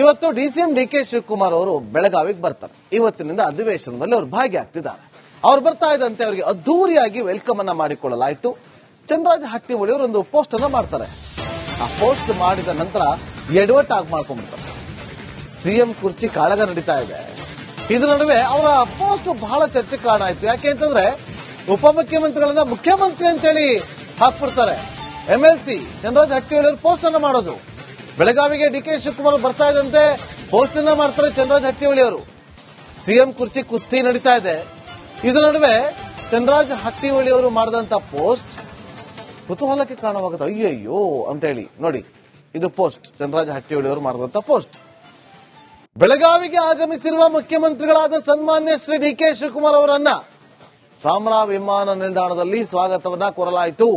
ಇವತ್ತು DCM DK Shivakumar ಅವರು ಬೆಳಗಾವಿಗೆ ಬರ್ತಾರೆ. ಇವತ್ತಿನಿಂದ ಅಧಿವೇಶನದಲ್ಲಿ ಅವರು ಭಾಗಿಯಾಗ್ತಿದ್ದಾರೆ. ಅವ್ರು ಬರ್ತಾ ಇದ್ದಂತೆ ಅವರಿಗೆ ಅದ್ದೂರಿಯಾಗಿ ವೆಲ್ಕಮ್ ಅನ್ನ ಮಾಡಿಕೊಳ್ಳಲಾಯಿತು. ಚಂದ್ರರಾಜ ಹಟ್ಟಿಹೊಳಿ ಅವರು ಒಂದು ಪೋಸ್ಟ್ ಅನ್ನ ಮಾಡ್ತಾರೆ. ಆ ಪೋಸ್ಟ್ ಮಾಡಿದ ನಂತರ ಎಡವಟ್ ಆಗಿ ಮಾಡ್ಕೊಂಡ್ಬಿಡ್ತಾರೆ. ಸಿಎಂ ಕುರ್ಚಿ ಕಾಳಗ ನಡೀತಾ ಇದೆ. ಇದ್ರ ನಡುವೆ ಅವರ ಪೋಸ್ಟ್ ಬಹಳ ಚರ್ಚೆ ಕಾರಣ ಆಯ್ತು. ಯಾಕೆ ಅಂತಂದ್ರೆ ಉಪಮುಖ್ಯಮಂತ್ರಿಗಳನ್ನ ಮುಖ್ಯಮಂತ್ರಿ ಅಂತೇಳಿ ಹಾಕ್ಬಿಡ್ತಾರೆ. ಎಂಎಲ್ಸಿ ಚಂದ್ರರಾಜ ಹಟ್ಟಿಹೊಳಿ ಅವರು ಪೋಸ್ಟ್ ಅನ್ನ ಮಾಡೋದು. ಬೆಳಗಾವಿಗೆ ಡಿಕೆ ಶಿವಕುಮಾರ್ ಬರ್ತಾ ಇದ್ದಂತೆ ಪೋಸ್ಟ್ ಅನ್ನ ಮಾಡ್ತಾರೆ ಚಂದ್ರರಾಜ ಹಟ್ಟಿಹೊಳಿ ಅವರು. ಸಿಎಂ ಕುರ್ಚಿ ಕುಸ್ತಿ ನಡೀತಾ ಇದೆ. ಇದರ ನಡುವೆ ಚಂದ್ರರಾಜ ಹಟ್ಟಿಹೊಳಿ ಅವರು ಮಾಡಿದಂತ ಪೋಸ್ಟ್ ಕುತೂಹಲಕ್ಕೆ ಕಾರಣವಾಗುತ್ತೆ. ಅಯ್ಯಯ್ಯೋ ಅಂತೇಳಿ ನೋಡಿ, ಇದು ಪೋಸ್ಟ್ ಚಂದ್ರರಾಜ ಹಟ್ಟಿಹೊಳಿ ಅವರು ಮಾಡಿದಂತ ಪೋಸ್ಟ್. ಬೆಳಗಾವಿಗೆ ಆಗಮಿಸಿರುವ ಮುಖ್ಯಮಂತ್ರಿಗಳಾದ ಸನ್ಮಾನ್ಯ ಶ್ರೀ ಡಿಕೆ ಶಿವಕುಮಾರ್ ಅವರನ್ನ ಸಾಮ್ರಾ ವಿಮಾನ ನಿಲ್ದಾಣದಲ್ಲಿ ಸ್ವಾಗತವನ್ನ ಕೋರಲಾಯಿತು.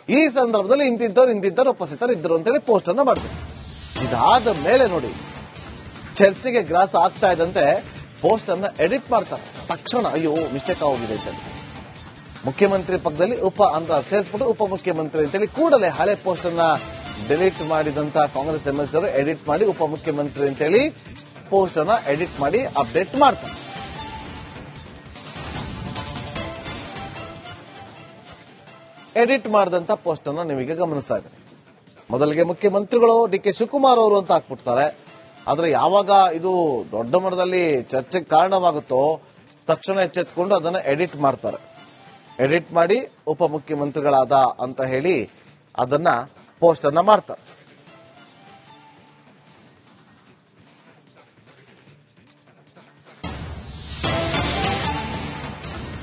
ಈ ಸಂದರ್ಭದಲ್ಲಿ ಇಂತಿಂತವ್ರು ಉಪಸ್ಥಿತರಿದ್ದರು ಅಂತೇಳಿ ಪೋಸ್ಟ್ ಅನ್ನ ಮಾಡಿದ್ರು. ಇದಾದ ಮೇಲೆ ನೋಡಿ, ಚರ್ಚೆಗೆ ಗ್ರಾಸ ಆಗ್ತಾ ಇದ್ದಂತೆ ಪೋಸ್ಟ್ ಅನ್ನ ಎಡಿಟ್ ಮಾಡ್ತಾರೆ. ತಕ್ಷಣ ಅಯ್ಯೋ ಮಿಸ್ಟೇಕ್ ಆಗೋಗಿದೆ ಅಂತೇಳಿ ಮುಖ್ಯಮಂತ್ರಿ ಪಕ್ಕದಲ್ಲಿ ಉಪ ಅಂತ ಸೇರಿಸ್ಬಿಟ್ಟು ಉಪಮುಖ್ಯಮಂತ್ರಿ ಅಂತೇಳಿ ಕೂಡಲೇ ಹಳೆ ಪೋಸ್ಟ್ ಅನ್ನ ಡಿಲೀಟ್ ಮಾಡಿದಂತ ಕಾಂಗ್ರೆಸ್ ಎಂಎಲ್ಸಿ ಅವರು ಎಡಿಟ್ ಮಾಡಿ ಉಪಮುಖ್ಯಮಂತ್ರಿ ಅಂತೇಳಿ ಪೋಸ್ಟ್ ಅನ್ನ ಎಡಿಟ್ ಮಾಡಿ ಅಪ್ಡೇಟ್ ಮಾಡ್ತಾರೆ. ಎಡಿಟ್ ಮಾಡಿದಂತ ಪೋಸ್ಟ್ ಅನ್ನ ನೀವೀಗ ಗಮನಿಸ್ತಾ ಇದ್ದೀರಿ. ಮೊದಲಿಗೆ ಮುಖ್ಯಮಂತ್ರಿಗಳು ಡಿಕೆ ಶಿವಕುಮಾರ್ ಅವರು ಅಂತ ಹಾಕ್ಬಿಡ್ತಾರೆ. ಆದ್ರೆ ಯಾವಾಗ ಇದು ದೊಡ್ಡ ಮಟ್ಟದಲ್ಲಿ ಚರ್ಚೆಗೆ ಕಾರಣವಾಗುತ್ತೋ ತಕ್ಷಣ ಎಚ್ಚೆತ್ಕೊಂಡು ಅದನ್ನ ಎಡಿಟ್ ಮಾಡ್ತಾರೆ. ಎಡಿಟ್ ಮಾಡಿ ಉಪಮುಖ್ಯಮಂತ್ರಿಗಳಾದ ಅಂತ ಹೇಳಿ ಅದನ್ನ ಪೋಸ್ಟ್ ಅನ್ನ ಮಾಡ್ತಾರೆ.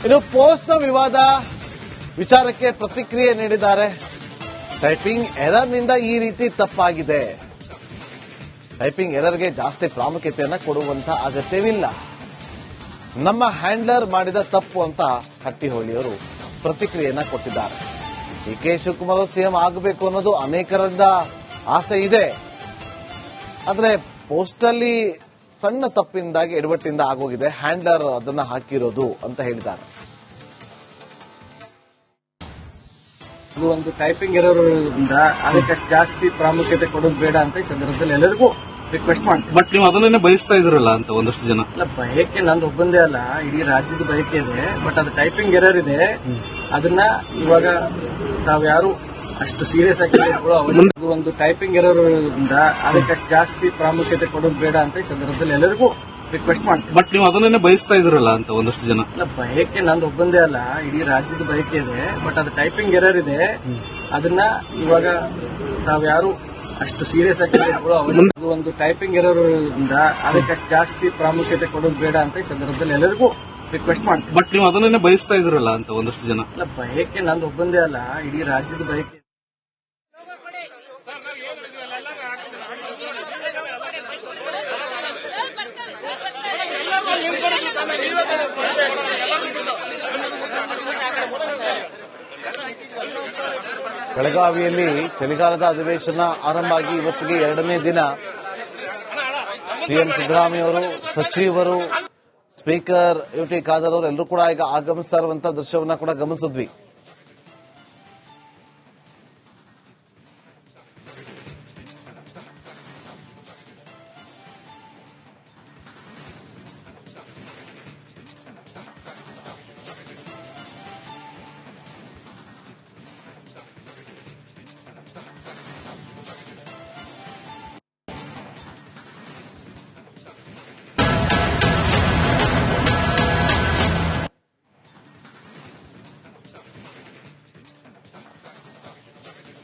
ಇನ್ನು ಪೋಸ್ಟ್ ನ ವಿವಾದ ವಿಚಾರಕ್ಕೆ ಪ್ರತಿಕ್ರಿಯೆ ನೀಡಿದ್ದಾರೆ. ಟೈಪಿಂಗ್ ಎರರ್ ನಿಂದ ಈ ರೀತಿ ತಪ್ಪಾಗಿದೆ. ಟೈಪಿಂಗ್ ಎರರ್ಗೆ ಜಾಸ್ತಿ ಪ್ರಾಮುಖ್ಯತೆಯನ್ನು ಕೊಡುವಂತ ಅಗತ್ಯವಿಲ್ಲ. ನಮ್ಮ ಹ್ಯಾಂಡ್ಲರ್ ಮಾಡಿದ ತಪ್ಪು ಅಂತ ಹಟ್ಟಿಹೊಳಿಯವರು ಪ್ರತಿಕ್ರಿಯೆಯನ್ನ ಕೊಟ್ಟಿದ್ದಾರೆ. ಡಿಕೆ ಶಿವಕುಮಾರ್ ಸಿಎಂ ಆಗಬೇಕು ಅನ್ನೋದು ಅನೇಕರಿಂದ ಆಸೆ ಇದೆ. ಆದ್ರೆ ಪೋಸ್ಟ್ ಅಲ್ಲಿ ಸಣ್ಣ ತಪ್ಪಿಂದಾಗಿ ಎಡವಟ್ಟಿಂದ ಆಗೋಗಿದೆ. ಹ್ಯಾಂಡ್ಲರ್ ಅದನ್ನ ಹಾಕಿರೋದು ಅಂತ ಹೇಳಿದ್ದಾರೆ. ಇದು ಒಂದು ಟೈಪಿಂಗ್ ಇರೋದ್ರಿಂದ ಅದಕ್ಕೆ ಜಾಸ್ತಿ ಪ್ರಾಮುಖ್ಯತೆ ಕೊಡೋದು ಬೇಡ ಅಂತ ಈ ಸಂದರ್ಭದಲ್ಲಿ ಎಲ್ಲರಿಗೂ ರಿಕ್ವೆಸ್ಟ್ ಮಾಡ್ತೀನಿ. ಬಟ್ ನೀವು ಅದನ್ನೇ ಬಯಸ್ತಾ ಇದ್ರಲ್ಲ ಅಂತ ಒಂದಷ್ಟು ಜನ. ಅಲ್ಲ, ಬಯಕೆ ನಂದು ಒಬ್ಬಂದೇ ಅಲ್ಲ, ಇಡೀ ರಾಜ್ಯದ ಬಯಕೆ ಇದೆ. ಬಟ್ ಅದು ಟೈಪಿಂಗ್ ಎರರ್ ಇದೆ. ಅದನ್ನ ಇವಾಗ ತಾವ್ಯಾರು ಅಷ್ಟು ಸೀರಿಯಸ್ ಆಗಿ ಇದು ಒಂದು ಟೈಪಿಂಗ್ ಇರೋದ್ರಿಂದ ಅದಕ್ಕೆ ಜಾಸ್ತಿ ಪ್ರಾಮುಖ್ಯತೆ ಕೊಡೋದು ಬೇಡ ಅಂತ ಈ ಸಂದರ್ಭದಲ್ಲಿ ಎಲ್ಲರಿಗೂ ರಿಕ್ವೆಸ್ಟ್ ಮಾಡ್ತೀನಿ. ಬಟ್ ನೀವು ಅದನ್ನೇ ಬಯಸ್ತಾ ಇದ್ರಲ್ಲ ಅಂತ ಒಂದಷ್ಟು ಜನ. ಅಲ್ಲ, ಬಯಕೆ ನಂದು ಒಬ್ಬಂದೇ ಅಲ್ಲ, ಇಡೀ ರಾಜ್ಯದ ಬಯಕೆ ಇದೆ. ಬಟ್ ಅದು ಟೈಪಿಂಗ್ ಎರರ್ ಇದೆ. ಅದನ್ನ ಇವಾಗ ತಾವ್ಯಾರು ಅಷ್ಟು ಸೀರಿಯಸ್ ಆಗಿ ಇದು ಒಂದು ಟೈಪಿಂಗ್ ಇರೋದ್ರಿಂದ ಅದಕ್ಕೆ ಜಾಸ್ತಿ ಪ್ರಾಮುಖ್ಯತೆ ಕೊಡೋದು ಬೇಡ ಅಂತ ಈ ಸಂದರ್ಭದಲ್ಲಿ ಎಲ್ಲರಿಗೂ ರಿಕ್ವೆಸ್ಟ್ ಮಾಡ್ತೀನಿ. ಬಟ್ ನೀವು ಅದನ್ನೇ ಬಯಸ್ತಾ ಇದ್ರಲ್ಲ ಅಂತ ಒಂದಷ್ಟು ಜನ. ಅಲ್ಲ, ಬಯಕೆ ನಂದು ಒಬ್ಬಂದೇ ಅಲ್ಲ, ಇಡೀ ರಾಜ್ಯದ ಬಯಕೆ. ಬೆಳಗಾವಿಯಲ್ಲಿ ಚಳಿಗಾಲದ ಅಧಿವೇಶನ ಆರಂಭ ಆಗಿ ಇವತ್ತಿಗೆ 2ನೇ ದಿನ. ಸಿಎಂ ಸಿದ್ದರಾಮಯ್ಯ ಅವರು, ಸಚಿವರು, ಸ್ಪೀಕರ್ ಯುಟಿ ಖಾದರ್ ಅವರು ಎಲ್ಲರೂ ಕೂಡ ಈಗ ಆಗಮಿಸ್ತಾ ಇರುವಂತಹ ದೃಶ್ಯವನ್ನ ಕೂಡ ಗಮನಿಸಿದ್ವಿ.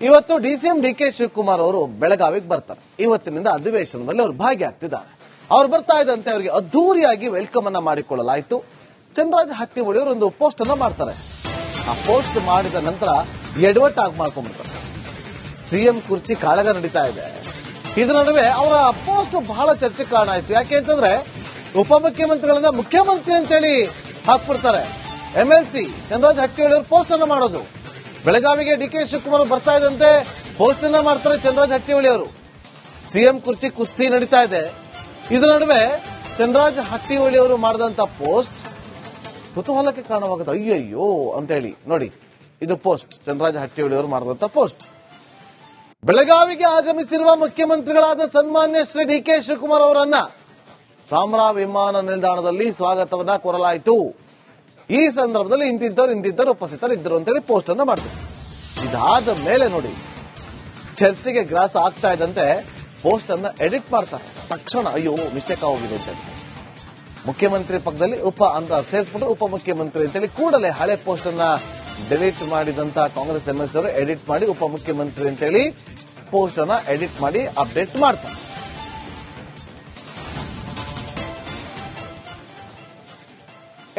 ಇವತ್ತು ಡಿಸಿಎಂ ಡಿಕೆ ಶಿವಕುಮಾರ್ ಅವರು ಬೆಳಗಾವಿಗೆ ಬರ್ತಾರೆ. ಇವತ್ತಿನಿಂದ ಅಧಿವೇಶನದಲ್ಲಿ ಅವರು ಭಾಗಿಯಾಗ್ತಿದ್ದಾರೆ. ಅವ್ರು ಬರ್ತಾ ಇದ್ದಂತೆ ಅವರಿಗೆ ಅದ್ದೂರಿಯಾಗಿ ವೆಲ್ಕಮ್ ಅನ್ನ ಮಾಡಿಕೊಳ್ಳಲಾಯಿತು. ಚಂದ್ರರಾಜ ಹಟ್ಟಿಹೊಳಿ ಅವರು ಒಂದು ಪೋಸ್ಟ್ ಅನ್ನ ಮಾಡ್ತಾರೆ. ಆ ಪೋಸ್ಟ್ ಮಾಡಿದ ನಂತರ ಎಡವಟ್ ಆಗಿ ಮಾಡ್ಕೊಂಡ್ಬಿಡ್ತಾರೆ. ಸಿಎಂ ಕುರ್ಚಿ ಕಾಳಗ ನಡೀತಾ ಇದೆ. ಇದರ ನಡುವೆ ಅವರ ಪೋಸ್ಟ್ ಬಹಳ ಚರ್ಚೆ ಕಾರಣ ಆಯ್ತು. ಯಾಕೆ ಅಂತಂದ್ರೆ ಉಪಮುಖ್ಯಮಂತ್ರಿಗಳನ್ನ ಮುಖ್ಯಮಂತ್ರಿ ಅಂತೇಳಿ ಹಾಕ್ಬಿಡ್ತಾರೆ. ಎಂಎಲ್ಸಿ ಚಂದ್ರರಾಜ ಹಟ್ಟಿಹೊಳಿ ಅವರು ಪೋಸ್ಟ್ ಅನ್ನ ಮಾಡೋದು. ಬೆಳಗಾವಿಗೆ ಡಿಕೆ ಶಿವಕುಮಾರ್ ಬರ್ತಾ ಇದ್ದಂತೆ ಪೋಸ್ಟ್ ಅನ್ನ ಮಾಡ್ತಾರೆ ಚಂದ್ರರಾಜ ಹಟ್ಟಿಹೊಳಿ ಅವರು. ಸಿಎಂ ಕುರ್ಚಿ ಕುಸ್ತಿ ನಡೀತಾ ಇದೆ. ಇದರ ನಡುವೆ ಚಂದ್ರರಾಜ ಹಟ್ಟಿಹೊಳಿ ಅವರು ಮಾಡಿದಂತ ಪೋಸ್ಟ್ ಕುತೂಹಲಕ್ಕೆ ಕಾರಣವಾಗುತ್ತೆ. ಅಯ್ಯಯ್ಯೋ ಅಂತೇಳಿ ನೋಡಿ, ಇದು ಪೋಸ್ಟ್ ಚಂದ್ರರಾಜ ಹಟ್ಟಿಹೊಳಿ ಅವರು ಮಾಡಿದಂತ ಪೋಸ್ಟ್. ಬೆಳಗಾವಿಗೆ ಆಗಮಿಸಿರುವ ಮುಖ್ಯಮಂತ್ರಿಗಳಾದ ಸನ್ಮಾನ್ಯ ಶ್ರೀ ಡಿ.ಕೆ. ಶಿವಕುಮಾರ್ ಅವರನ್ನ ಸಾಮ್ರಾ ವಿಮಾನ ನಿಲ್ದಾಣದಲ್ಲಿ ಸ್ವಾಗತವನ್ನ ಕೋರಲಾಯಿತು. ಈ ಸಂದರ್ಭದಲ್ಲಿ ಇಂತಿಂತವರು ಉಪಸ್ಥಿತರಿದ್ದರು ಅಂತೇಳಿ ಪೋಸ್ಟ್ ಅನ್ನ ಮಾಡ್ತಾರೆ. ಇದಾದ ಮೇಲೆ ನೋಡಿ, ಚರ್ಚೆಗೆ ಗ್ರಾಸ ಆಗ್ತಾ ಇದ್ದಂತೆ ಪೋಸ್ಟ್ ಅನ್ನ ಎಡಿಟ್ ಮಾಡ್ತಾರೆ. ತಕ್ಷಣ ಅಯ್ಯೋ ಮಿಸ್ಟೇಕ್ ಆಗೋಗಿದೆ ಅಂತ ಮುಖ್ಯಮಂತ್ರಿ ಪಕ್ಕದಲ್ಲಿ ಉಪ ಅಂತ ಸೇರಿಸ್ಬಿಟ್ಟು ಉಪಮುಖ್ಯಮಂತ್ರಿ ಅಂತೇಳಿ ಕೂಡಲೇ ಹಳೆ ಪೋಸ್ಟ್ ಅನ್ನ ಡಿಲೀಟ್ ಮಾಡಿದಂತ ಕಾಂಗ್ರೆಸ್ ಎಂಎಲ್ಸಿ ಅವರು ಎಡಿಟ್ ಮಾಡಿ ಉಪಮುಖ್ಯಮಂತ್ರಿ ಅಂತೇಳಿ ಪೋಸ್ಟ್ ಅನ್ನ ಎಡಿಟ್ ಮಾಡಿ ಅಪ್ಡೇಟ್ ಮಾಡ್ತಾರೆ.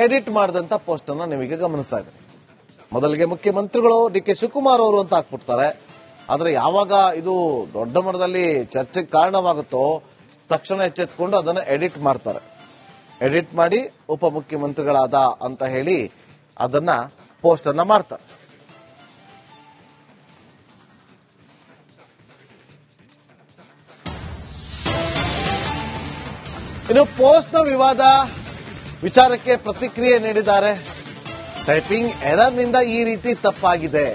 ಎಡಿಟ್ ಮಾಡಿದಂತ ಪೋಸ್ಟ್ ಅನ್ನ ನೀವೀಗ ಗಮನಿಸ್ತಾ ಇದ್ದೀರಿ. ಮೊದಲಿಗೆ ಮುಖ್ಯಮಂತ್ರಿಗಳು ಡಿ.ಕೆ. ಶಿವಕುಮಾರ್ ಅವರು ಅಂತ ಹಾಕ್ಬಿಡ್ತಾರೆ. ಆದ್ರೆ ಯಾವಾಗ ಇದು ದೊಡ್ಡ ಮಟ್ಟದಲ್ಲಿ ಚರ್ಚೆಗೆ ಕಾರಣವಾಗುತ್ತೋ ತಕ್ಷಣ ಎಚ್ಚೆತ್ಕೊಂಡು ಅದನ್ನ ಎಡಿಟ್ ಮಾಡ್ತಾರೆ. ಎಡಿಟ್ ಮಾಡಿ ಉಪಮುಖ್ಯಮಂತ್ರಿಗಳಾದ ಅಂತ ಹೇಳಿ ಅದನ್ನ ಪೋಸ್ಟ್ ಅನ್ನ ಮಾಡ್ತಾರೆ. ಇನ್ನು ಪೋಸ್ಟ್ನ ವಿವಾದ ವಿಚಾರಕ್ಕೆ ಪ್ರತಿಕ್ರಿಯೆ ನೀಡಿದ್ದಾರೆ. ಟೈಪಿಂಗ್ ಎರರ್ನಿಂದ ಈ ರೀತಿ ತಪ್ಪಾಗಿದೆ.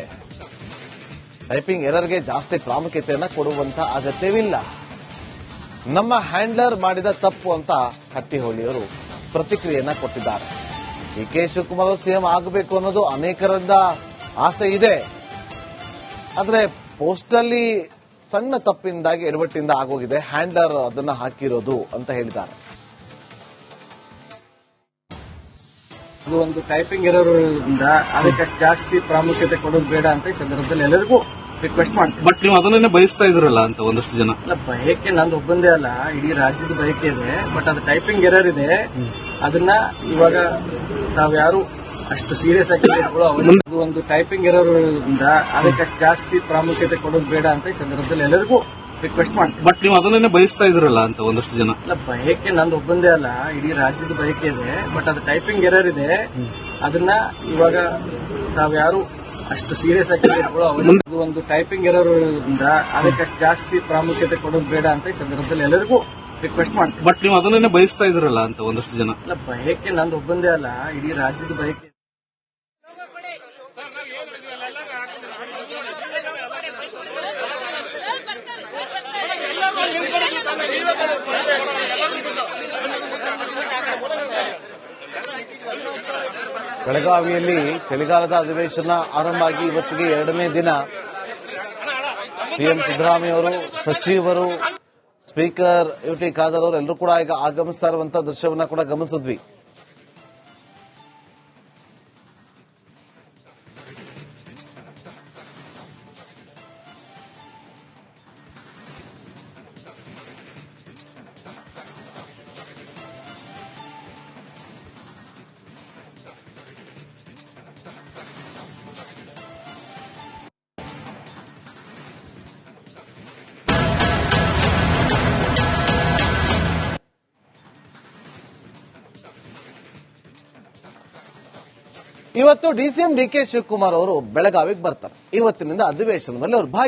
ಟೈಪಿಂಗ್ ಎರರ್ಗೆ ಜಾಸ್ತಿ ಪ್ರಾಮುಖ್ಯತೆಯನ್ನು ಕೊಡುವಂತ ಅಗತ್ಯವಿಲ್ಲ. ನಮ್ಮ ಹ್ಯಾಂಡ್ಲರ್ ಮಾಡಿದ ತಪ್ಪು ಅಂತ ಹಟ್ಟಿಹೊಳಿಯವರು ಪ್ರತಿಕ್ರಿಯೆಯನ್ನ ಕೊಟ್ಟಿದ್ದಾರೆ. ಡಿ.ಕೆ. ಶಿವಕುಮಾರ್ ಸಿಎಂ ಆಗಬೇಕು ಅನ್ನೋದು ಅನೇಕರಿಂದ ಆಸೆ ಇದೆ. ಆದ್ರೆ ಪೋಸ್ಟಲ್ಲಿ ಸಣ್ಣ ತಪ್ಪಿಂದಾಗಿ ಎಡವಟ್ಟಿಂದ ಆಗೋಗಿದೆ, ಹ್ಯಾಂಡ್ಲರ್ ಅದನ್ನ ಹಾಕಿರೋದು ಅಂತ ಹೇಳಿದ್ದಾರೆ. ಇದು ಒಂದು ಟೈಪಿಂಗ್ ಎರರ್ ಇಂದ ಅದಕ್ಕಷ್ಟು ಜಾಸ್ತಿ ಪ್ರಾಮುಖ್ಯತೆ ಕೊಡೋದು ಬೇಡ ಅಂತ ಈ ಸಂದರ್ಭದಲ್ಲಿ ಎಲ್ಲರಿಗೂ ರಿಕ್ವೆಸ್ಟ್ ಮಾಡ್ತೀನಿ. ಬಟ್ ನೀವು ಅದನ್ನೇ ಬಯಸ್ತಾ ಇದ್ರಲ್ಲ ಅಂತ ಒಂದಷ್ಟು ಜನ. ಅಲ್ಲ, ಬಯಕೆ ನಂದು ಒಬ್ಬಂದೇ ಅಲ್ಲ, ಇಡೀ ರಾಜ್ಯದ ಬಯಕೆ ಇದೆ. ಬಟ್ ಅದು ಟೈಪಿಂಗ್ ಎರರ್ ಇದೆ. ಅದನ್ನ ಇವಾಗ ತಾವ್ಯಾರು ಅಷ್ಟು ಸೀರಿಯಸ್ ಆಗಿ ಇದು ಒಂದು ಟೈಪಿಂಗ್ ಎರರ್ ಇಂದ ಅದಕ್ಕಷ್ಟು ಜಾಸ್ತಿ ಪ್ರಾಮುಖ್ಯತೆ ಕೊಡೋದು ಬೇಡ ಅಂತ ಈ ಸಂದರ್ಭದಲ್ಲಿ ಎಲ್ಲರಿಗೂ ರಿಕ್ವೆಸ್ಟ್ ಮಾಡ್ತೀನಿ. ಬಟ್ ನೀವು ಅದನ್ನೇ ಬಯಸ್ತಾ ಇದ್ರಲ್ಲ ಅಂತ ಒಂದಷ್ಟು ಜನ. ಅಲ್ಲ, ಬಯಕೆ ನಂದು ಒಬ್ಬಂದೇ ಅಲ್ಲ, ಇಡೀ ರಾಜ್ಯದ ಬಯಕೆ ಇದೆ. ಬಟ್ ಅದು ಟೈಪಿಂಗ್ ಎರರ್ ಇದೆ. ಅದನ್ನ ಇವಾಗ ತಾವ್ಯಾರು ಅಷ್ಟು ಸೀರಿಯಸ್ ಆಗಿ ಇದು ಒಂದು ಟೈಪಿಂಗ್ ಎರರ್ ಇಂದ ಅದಕ್ಕಷ್ಟು ಜಾಸ್ತಿ ಪ್ರಾಮುಖ್ಯತೆ ಕೊಡೋದು ಬೇಡ ಅಂತ ಈ ಸಂದರ್ಭದಲ್ಲಿ ಎಲ್ಲರಿಗೂ ರಿಕ್ವೆಸ್ಟ್ ಮಾಡ್ತೀನಿ. ಬಟ್ ನೀವು ಅದನ್ನೇ ಬಯಸ್ತಾ ಇದ್ರಲ್ಲ ಅಂತ ಒಂದಷ್ಟು ಜನ. ಅಲ್ಲ, ಬಯಕೆ ನಂದು ಒಬ್ಬಂದೇ ಅಲ್ಲ, ಇಡೀ ರಾಜ್ಯದ ಬಯಕೆ. ಬೆಳಗಾವಿಯಲ್ಲಿ ಚಳಿಗಾಲದ ಅಧಿವೇಶನ ಆರಂಭ ಆಗಿ ಇವತ್ತಿಗೆ 2ನೇ ದಿನ. ಸಿಎಂ ಸಿದ್ದರಾಮಯ್ಯ ಅವರು, ಸಚಿವರು, ಸ್ಪೀಕರ್ ಯುಟಿ ಖಾದರ್ ಅವರು ಎಲ್ಲರೂ ಕೂಡ ಈಗ ಆಗಮಿಸ್ತಾ ಇರುವಂತಹ ದೃಶ್ಯವನ್ನ ಕೂಡ ಗಮನಿಸಿದ್ವಿ. ಇವತ್ತು ಡಿಸಿಎಂ ಡಿ.ಕೆ. ಶಿವಕುಮಾರ್ ಅವರು ಬೆಳಗಾವಿಗೆ ಬರ್ತಾರೆ. ಇವತ್ತಿನಿಂದ ಅಧಿವೇಶನದಲ್ಲಿ ಅವರು ಭಾಗಿ